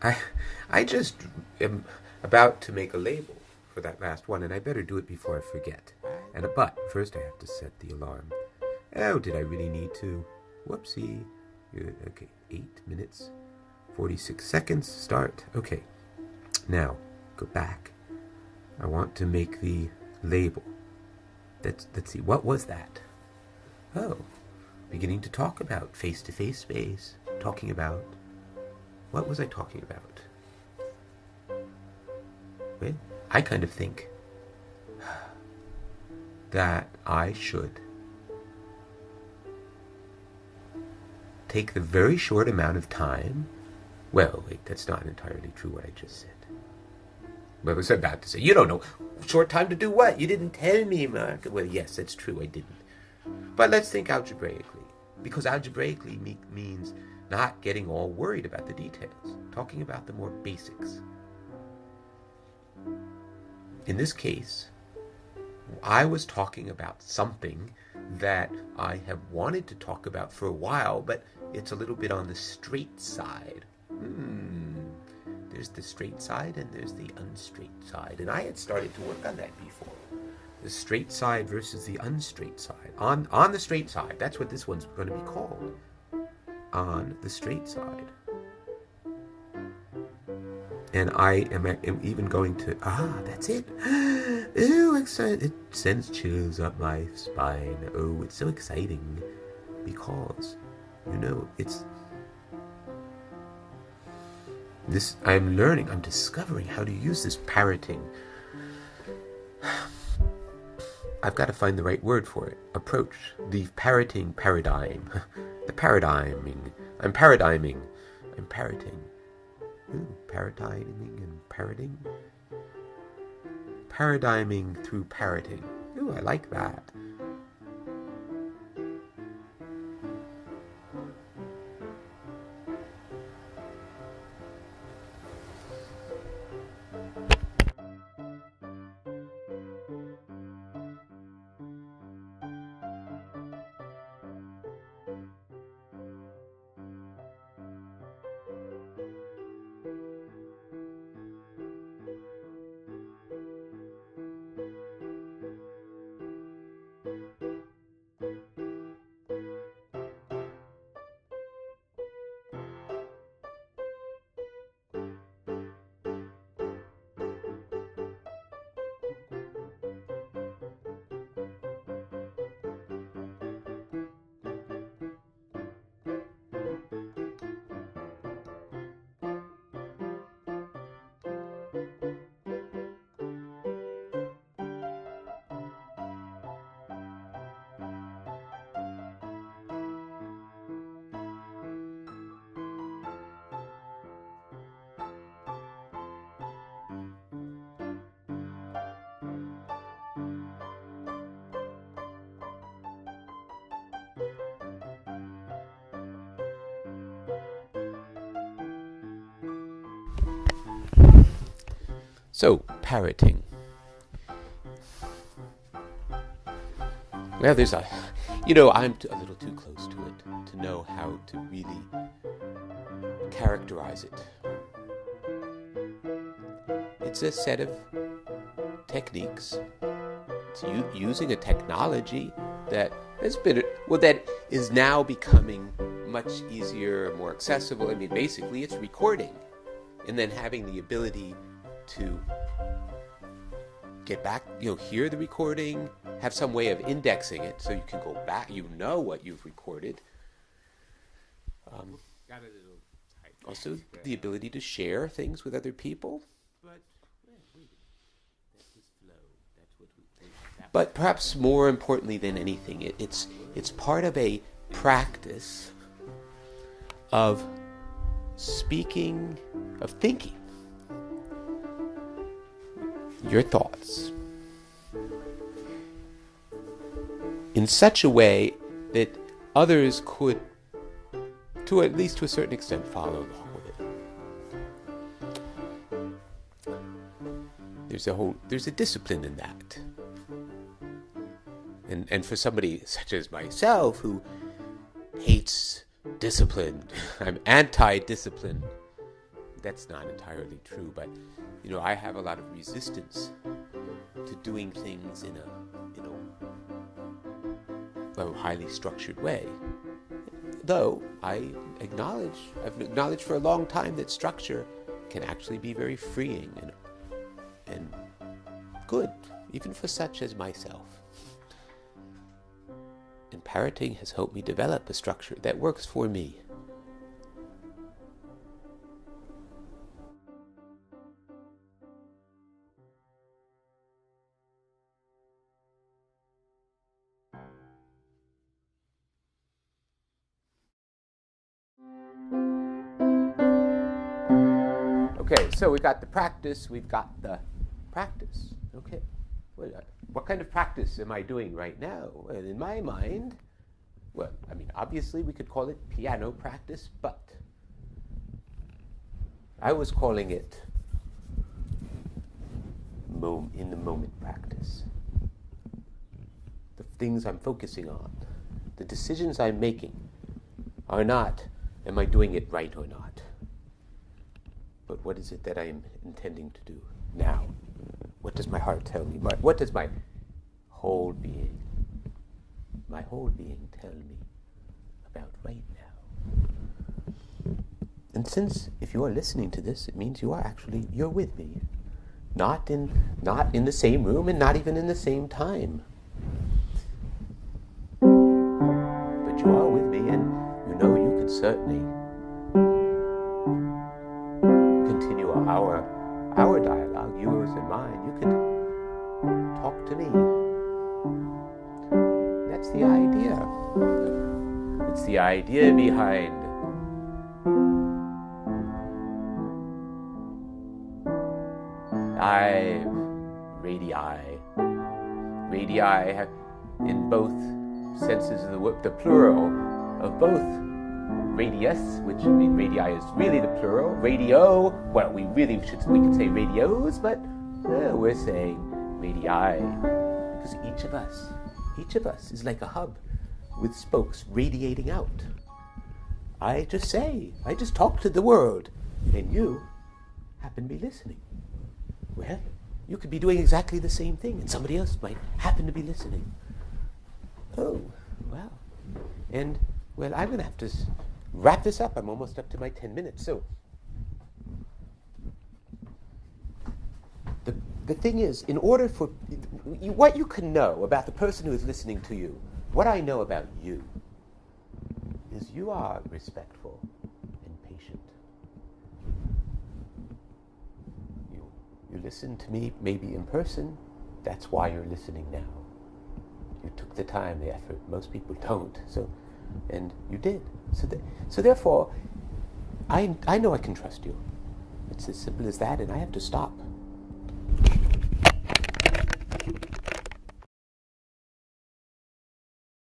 I I just am about to make a label for that last one, and I better do it before I forget. But first I have to set the alarm. Oh, did I really need to? Whoopsie. Okay, 8 minutes, 46 seconds. Start. Okay. Now, go back. I want to make the label. Let's see. What was that? Oh, beginning to talk about face-to-face space. Talking about. What was I talking about? Well, I kind of think that I should take the very short amount of time. Well, wait, that's not entirely true what I just said. What was I about to say? You don't know. Short time to do what? You didn't tell me, Mark. Well, yes, that's true, I didn't. But let's think algebraically. Because algebraically means not getting all worried about the details. Talking about the more basics. In this case, I was talking about something that I have wanted to talk about for a while, but it's a little bit on the straight side. There's the straight side and there's the unstraight side. And I had started to work on that before. The straight side versus the unstraight side. On the straight side, that's what this one's going to be called. On the straight side. And I am even going to, that's it. Ooh, excited. It sends chills up my spine. Oh, it's so exciting. Because, it's this, I'm discovering how to use this parroting. I've got to find the right word for it. Approach. The parroting paradigm. The paradigming. I'm paradigming. I'm parroting. Ooh, paradigming and parroting. Paradigming through parroting. Ooh, I like that. So, parroting. Well, there's I'm a little too close to it to know how to really characterize it. It's a set of techniques. It's using a technology that that is now becoming much easier, more accessible. I mean, basically, it's recording, and then having the ability to get back, hear the recording, have some way of indexing it so you can go back, what you've recorded. Got a little tight. Also, the ability to share things with other people. But perhaps more importantly than anything, it's part of a practice of speaking, of thinking your thoughts in such a way that others could, at least to a certain extent, follow along with it. There's a discipline in that. And for somebody such as myself who hates discipline, I'm anti-discipline, that's not entirely true, but I have a lot of resistance to doing things in a highly structured way. Though I've acknowledged for a long time that structure can actually be very freeing and good, even for such as myself. And parroting has helped me develop a structure that works for me. Okay, so we got the practice, we've got the practice. Okay, what kind of practice am I doing right now? Well, in my mind, obviously we could call it piano practice, but I was calling it in the moment practice. The things I'm focusing on, the decisions I'm making are not, am I doing it right or not? But what is it that I am intending to do now? What does my heart tell me? What does my whole being tell me about right now? And since if you are listening to this, it means you're with me. Not in the same room and not even in the same time. But you are with me, and you could certainly continue our dialogue, yours and mine. You could talk to me. That's the idea. It's the idea behind radii in both senses of the word, the plural of both radius, which radii is really the plural, radio, we could say radios, but we're saying radii because each of us is like a hub with spokes radiating out. I just talk to the world, and you happen to be listening. Well, you could be doing exactly the same thing, and somebody else might happen to be listening. Oh, wow. And, I'm going to have to wrap this up. I'm almost up to my 10 minutes. So, the thing is, in order for what you can know about the person who is listening to you, what I know about you, is you are respectful and patient. You listen to me maybe in person. That's why you're listening now. You took the time, the effort. Most people don't. And you did. So therefore, I know I can trust you. It's as simple as that, and I have to stop.